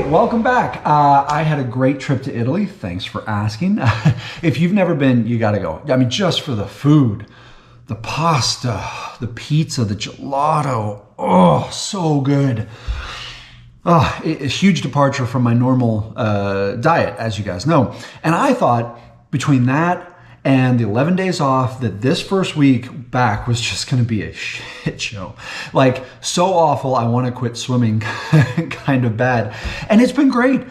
right, welcome back. I had a great trip to Italy. Thanks for asking. If you've never been, you got to go. I mean, just for the food, the pasta, the pizza, the gelato. Oh, so good. Oh, a huge departure from my normal diet, as you guys know. And I thought between that and the 11 days off that this first week back was just going to be a shit show. Like, so awful, I want to quit swimming kind of bad. And it's been great.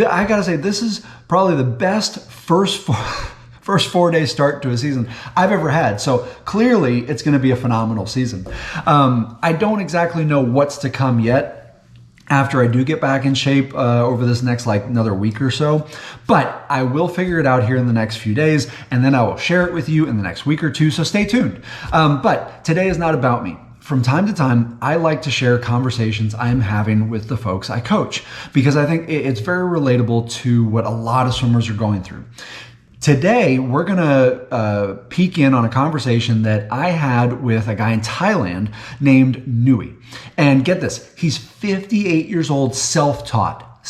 I got to say, this is probably the best first 4 day start to a season I've ever had. So clearly it's going to be a phenomenal season. I don't exactly know what's to come yet after I do get back in shape over this next another week or so. But I will figure it out here in the next few days, and then I will share it with you in the next week or two, so stay tuned. But today is not about me. From time to time, I like to share conversations I'm having with the folks I coach because I think it's very relatable to what a lot of swimmers are going through. Today, we're going to peek in on a conversation that I had with a guy in Thailand named Nui. And get this, he's 58 years old, self-taught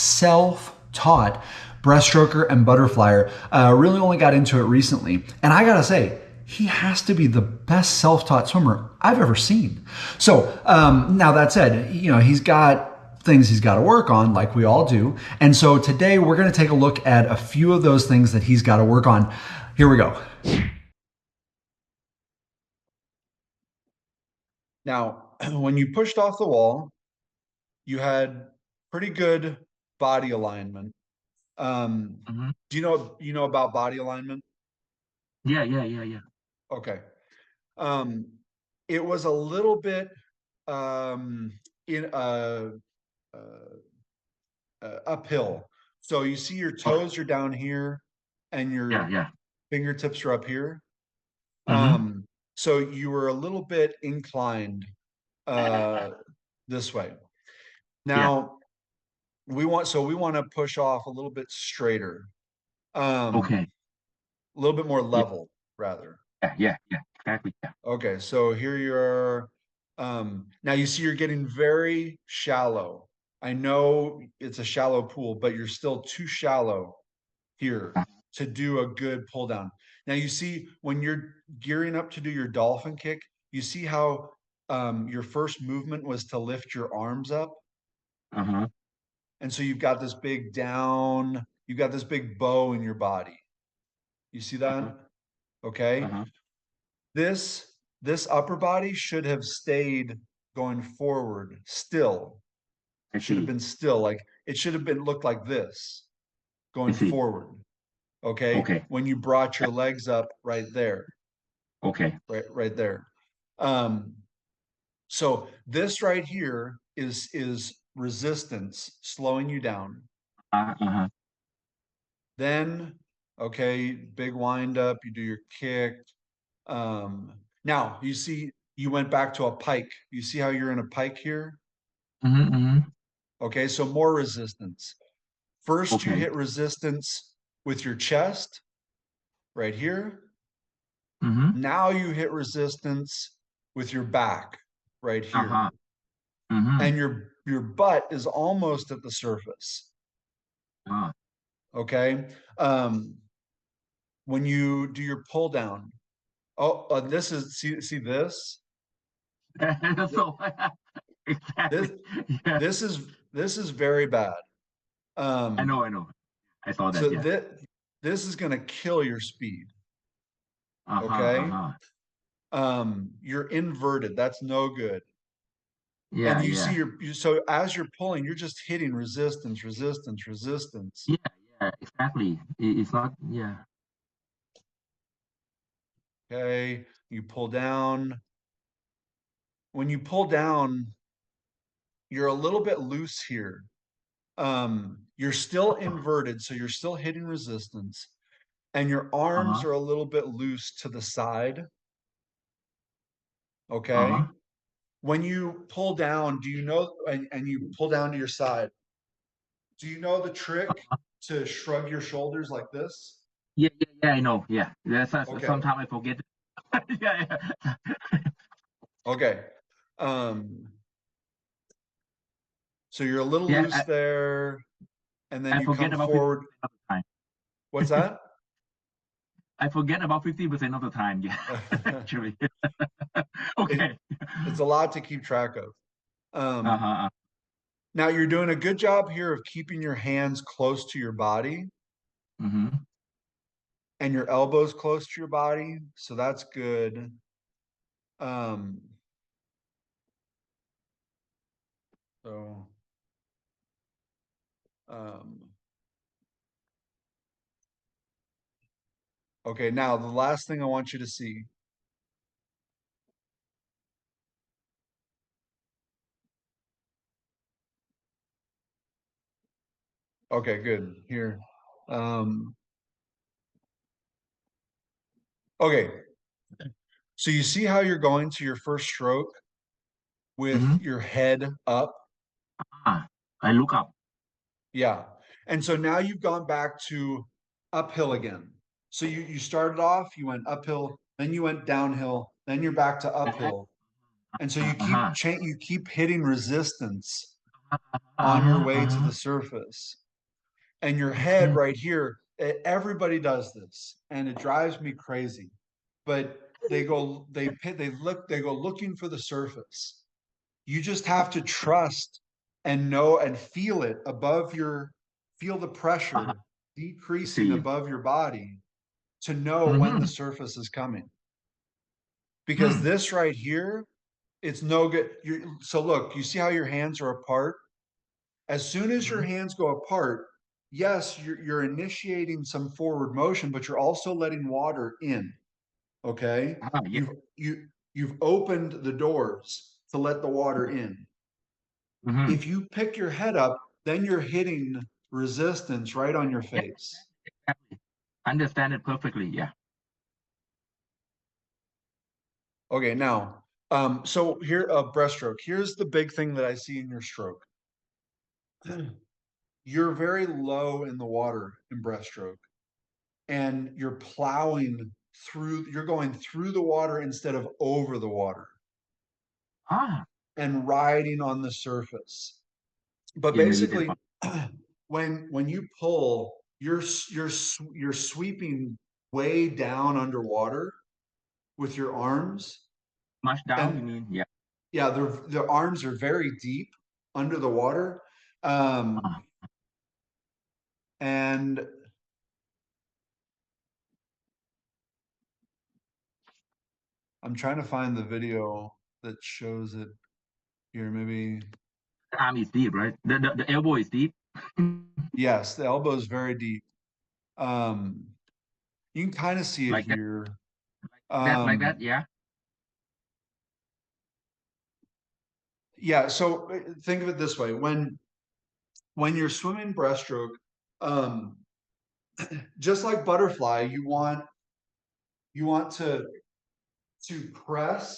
breaststroker and butterflyer. Really only got into it recently. And I got to say, he has to be the best self-taught swimmer I've ever seen. So now that said, he's got things he's got to work on, like we all do. And so today we're going to take a look at a few of those things that he's got to work on. Here we go. Now, when you pushed off the wall, you had pretty good body alignment. Do you know about body alignment? Yeah. Okay. Um, it was a little bit in uh, uphill. So you see your Oh, toes are down here and your yeah. fingertips are up here. Mm-hmm. So you were a little bit inclined uh, this way. Yeah. Now we want to push off a little bit straighter, Okay. a little bit more Yeah. level rather. Yeah. Exactly. Yeah. Okay, so here you're. Now you see you're getting very shallow. I know it's a shallow pool, but you're still too shallow here Uh, to do a good pull down. Now you see when you're gearing up to do your dolphin kick, you see how your first movement was to lift your arms up. uh-huh. And so you've got this big down, you've got this big bow in your body. You see Uh-huh. that? Okay. Uh-huh. This this upper body should have stayed going forward still. I Should have see. been still. Like it should have been looked like this I going see. forward. Okay. Okay. When you brought Yeah. your legs up right there. Okay. Right there. Um, so this right here is resistance slowing you down. Uh-huh. Then, okay, big wind up, you do your kick. Now you see you went back to a pike. You see how you're in a pike here? Mm-hmm. Okay, so more resistance. First, you Okay. hit resistance with your chest right here. Mm-hmm. Now you hit resistance with your back right here. Uh-huh. Mm-hmm. And your butt is almost at the surface. Uh. Okay. When you do your pull down, this is see this So this exactly. Yeah. this is very bad. Um, I know. I saw that. so Yeah. this is going to kill your speed. Uh-huh. Okay. Uh-huh. You're inverted. That's no good. And you see Yeah. so as you're pulling, you're just hitting resistance, resistance, resistance. Yeah. Yeah. Exactly. It's not. Yeah. Okay. You pull down. When you pull down, you're a little bit loose here. You're still inverted, so you're still hitting resistance, and your arms Uh-huh. are a little bit loose to the side. Okay. Uh-huh. When you pull down, do you know, and you pull down to your side, do you know the trick to shrug your shoulders like this? Yeah. I know. Yeah. Okay. Sometimes I forget. Yeah. Okay. Um, So you're a little Yeah, loose there, and then I you forget come about 50% forward. of the time. What's that? I forget about 50% of the time. Yeah, actually. It, Okay. it's a lot to keep track of. Um, Uh-huh. Now you're doing a good job here of keeping your hands close to your body Mm-hmm. and your elbows close to your body. So that's good. Um, so, um, okay, now the last thing I want you to see. Okay, good. Here. Um, okay, so you see how you're going to your first stroke with Mm-hmm. your head up? I look up. Yeah. And so now you've gone back to uphill again. So you started off, you went uphill, then you went downhill, then you're back to Uh-huh. uphill. And so Uh-huh. you keep hitting resistance on your Uh-huh. way to Uh-huh. the surface. And your head Okay. right here, everybody does this, and it drives me crazy. But they go looking for the surface. You just have to trust and know and feel it feel the Uh-huh. pressure I decreasing see. above your body to know when the Mm-hmm. surface is coming. Because Hmm. this right here, it's no good. So look, you see how your hands are apart? As soon as your Mm-hmm. hands go apart, yes, you're initiating some forward motion, but you're also letting water in. Okay? Yeah. You've opened the doors to let the water in. Mm-hmm. If you pick your head up, then you're hitting resistance right on your Yeah, face. exactly. Understand it perfectly. Yeah. Okay, now, so here, breaststroke. Here's the big thing that I see in your stroke. You're very low in the water in breaststroke, and you're plowing you're going through the water instead of over the water Ah, and riding on the surface. But yeah, maybe that's basically, one. when you pull, you're sweeping way down underwater with your arms, Much down, you and mean? Yeah. yeah, their arms are very deep under the water, um, Ah, and I'm trying to find the video that shows it here. Maybe the arm is deep, right? The elbow is deep. yes, the elbow is very deep. Um, you can kind of see it Like that, here. like that. Um, Yeah. yeah, so think of it this way: when you're swimming breaststroke, um, just like butterfly, you want to press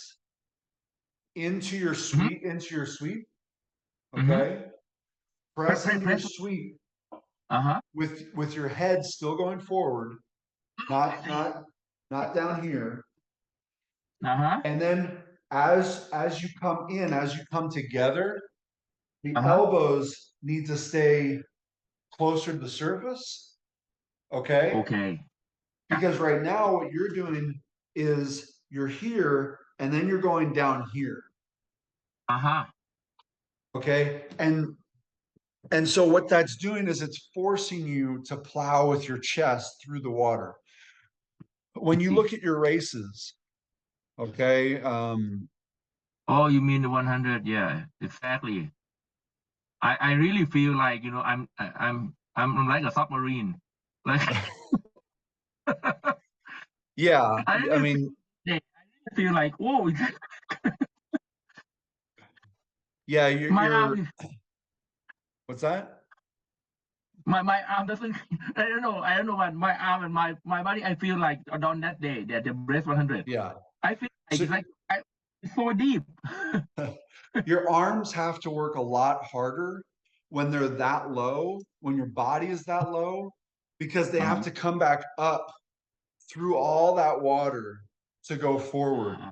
Mm-hmm. into your sweep. Mm-hmm. Okay, press into your Press. sweep Uh-huh. with your head still going forward, I not see. not not down here. Uh-huh. And then as you come in, as you come together, the Uh-huh. elbows need to stay closer to the surface. Okay, Okay. Yeah. because right now what you're doing is you're here and then you're going down here. Uh-huh. Okay, and so what that's doing is it's forcing you to plow with your chest through the water. I When you see. look at your races, okay, Oh, you mean the 100? Yeah, exactly. I really feel like, I'm like a submarine. Like yeah, I I really feel, mean, yeah, I really feel like, whoa, yeah, my arm you're is what's that? my arm doesn't I don't know what my arm and my body I feel like on that day that the breast 100 Yeah. I feel like So it's so deep. your arms have to work a lot harder when they're that low, when your body is that low, because they have Uh-huh. to come back up through all that water to go forward. Uh-huh.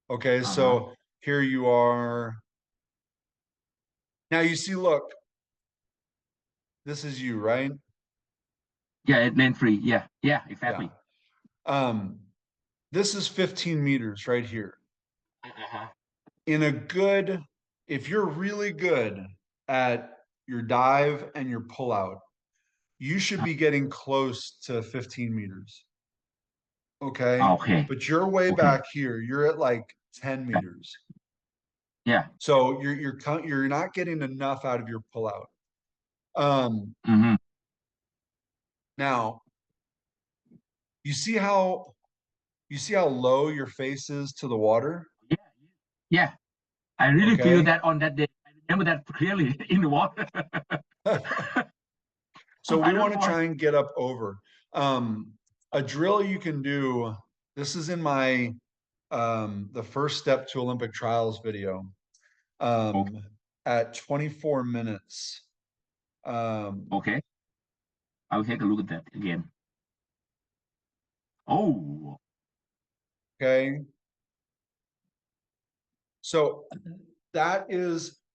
Okay, Uh-huh. so here you are. Now you see, look, this is you, right? Yeah, lane free. Yeah, yeah, Yeah. exactly. Um, this is 15 meters right here. Uh-huh. In a good, if you're really good at your dive and your pullout, you should be getting close to 15 meters. Okay. Okay, But you're way okay. back here. You're at like 10 Yeah, meters. yeah. So you're not getting enough out of your pullout. Um, Mm-hmm. now you see how low your face is to the water? Yeah, yeah. I really feel Okay. that on that day. I remember that clearly in the water. So we Final want to point. try and get up over. Um, a drill you can do. This is in my the first step to Olympic trials video. Okay, Um, at 24 minutes. Um, okay. I'll take a look at that again. Oh, okay. So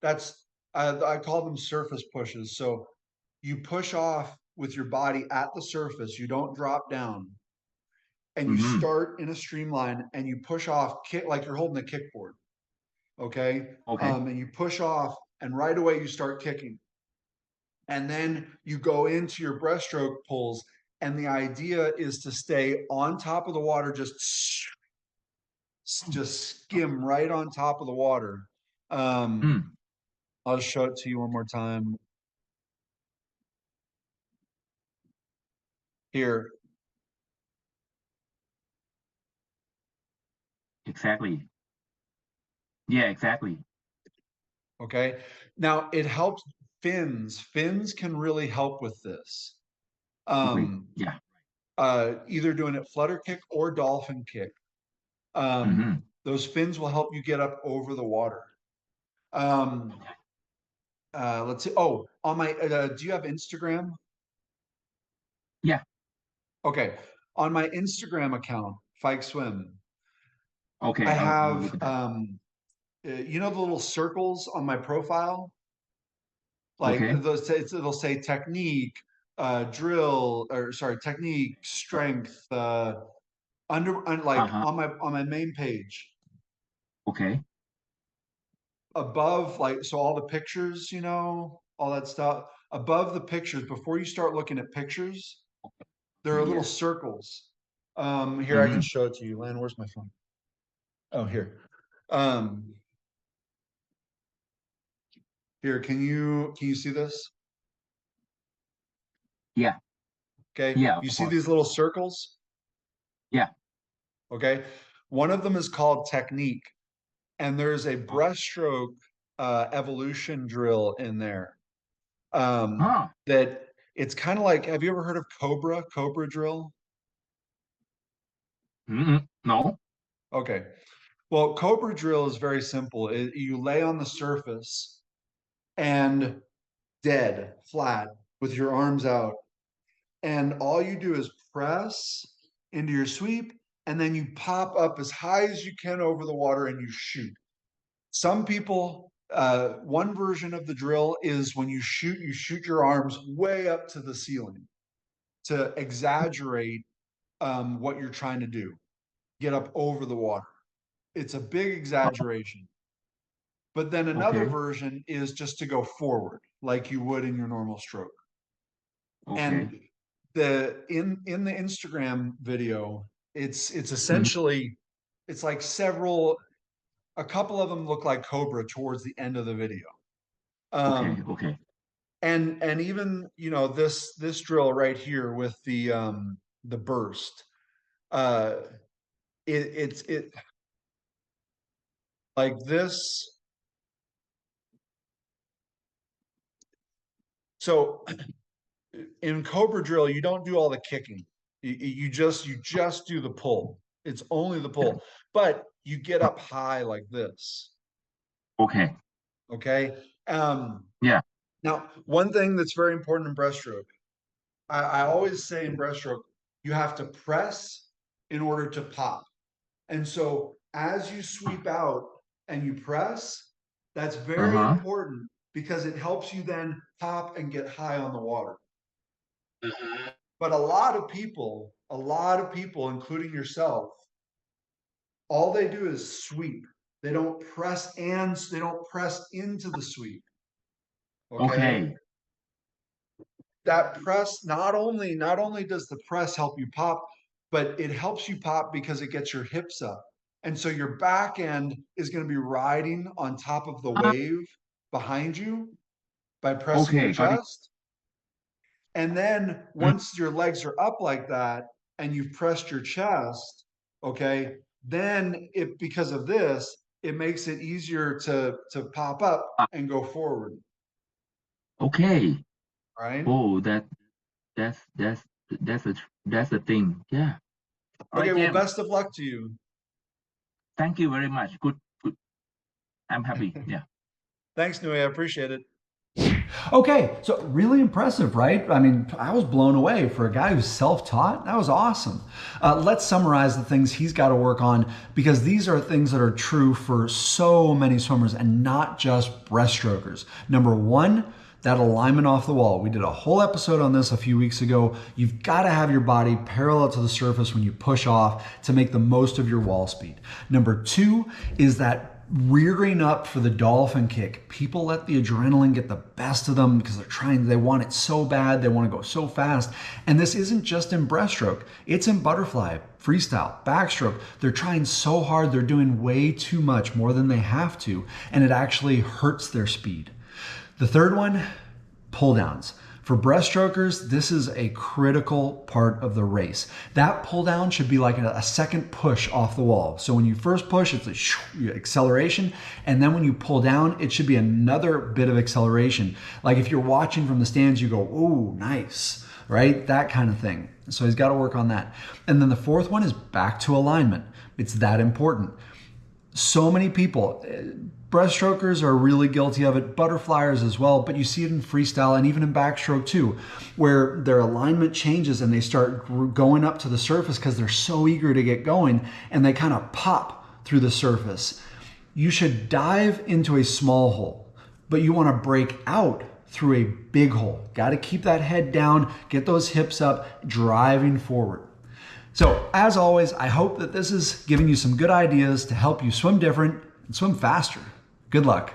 that's I call them surface pushes. So you push off with your body at the surface. You don't drop down, and you mm-hmm. start in a streamline, and you push off kick like you're holding a kickboard. Okay, Okay, and you push off, and right away you start kicking, and then you go into your breaststroke pulls, and the idea is to stay on top of the water, just skim right on top of the water. mm, I'll show it to you one more time here. exactly. Yeah, exactly. Okay. Now it helps fins. Fins can really help with this. Okay. Um, Yeah. either doing it flutter kick or dolphin kick. Mm-hmm. Those fins will help you get up over the water. Um, Okay. let's see. Oh, on my, do you have Instagram? Yeah. Okay. On my Instagram account, Fike Swim, I Okay. I'll look have, at that. you know, the little circles on my profile? Like Okay. it'll say technique, drill, or sorry, technique, strength, like Uh-huh. on my main page Okay. above, like, so all the pictures, you know, all that stuff above the pictures, before you start looking at pictures, there are little Yeah. circles. Here I can Mm-hmm. show it to you. Lan, where's my phone? Oh, here. Um, here, can you see this? Yeah. Okay. Yeah, You of see course. these little circles? Yeah. Okay. One of them is called technique, and there's a Okay. breaststroke evolution drill in there. Huh. That it's kind of like, have you ever heard of Cobra drill? Mm-hmm. No. Okay. Well, Cobra drill is very simple. You lay on the surface and dead, flat, with your arms out. And all you do is press into your sweep, and then you pop up as high as you can over the water and you shoot. Some people, one version of the drill is when you shoot your arms way up to the ceiling to exaggerate what you're trying to do, get up over the water. It's a big exaggeration. But then another Okay. version is just to go forward like you would in your normal stroke. Okay. And in the Instagram video, it's Mm-hmm. essentially, it's like several, a couple of them look like Cobra towards the end of the video. Okay. Um, Okay. and even, you know, this drill right here with the burst, uh, it like this. So in Cobra drill, you don't do all the kicking. You just do the pull. It's only the Yeah. pull, but you get up high like this. Okay. Okay. Yeah. Now, one thing that's very important in breaststroke, I always say in breaststroke, you have to press in order to pop. And so as you sweep out and you press, that's very Uh-huh. important because it helps you then pop and get high on the water. Mhm. But a lot of people, including yourself, all they do is sweep. They don't press into the sweep. Okay. Okay. That press, not only does the press help you pop, but it helps you pop because it gets your hips up. And so your back end is going to be riding on top of the Ah, wave behind you by pressing your okay, got it. chest. And then Mm. once your legs are up like that and you've pressed your chest, okay, then it because of this, it makes it easier to pop up Ah, and go forward. okay. Right. Oh, that's that's that's the thing. Yeah. All Okay, right, well, James. best of luck to you. Thank you very much. Good, good. I'm happy. Yeah. Thanks, Nui. I appreciate it. Okay, so really impressive, right? I mean, I was blown away for a guy who's self taught. That was awesome. Let's summarize the things he's got to work on because these are things that are true for so many swimmers and not just breaststrokers. Number one, that alignment off the wall. We did a whole episode on this a few weeks ago. You've got to have your body parallel to the surface when you push off to make the most of your wall speed. Number two is that rearing up for the dolphin kick. People let the adrenaline get the best of them because they want it so bad, they want to go so fast. And this isn't just in breaststroke, it's in butterfly, freestyle, backstroke. They're trying so hard, they're doing way too much, more than they have to, and it actually hurts their speed. The third one, pull downs. For breaststrokers, this is a critical part of the race. That pull down should be like a second push off the wall. So when you first push, it's a acceleration. And then when you pull down, it should be another bit of acceleration. Like if you're watching from the stands, you go, ooh, nice, right? That kind of thing. So he's got to work on that. And then the fourth one is back to alignment. It's that important. So many people, breaststrokers are really guilty of it, butterflyers as well, but you see it in freestyle and even in backstroke too, where their alignment changes and they start going up to the surface because they're so eager to get going and they kind of pop through the surface. You should dive into a small hole, but you want to break out through a big hole. Got to keep that head down, get those hips up, driving forward. So, as always, I hope that this is giving you some good ideas to help you swim different and swim faster. Good luck.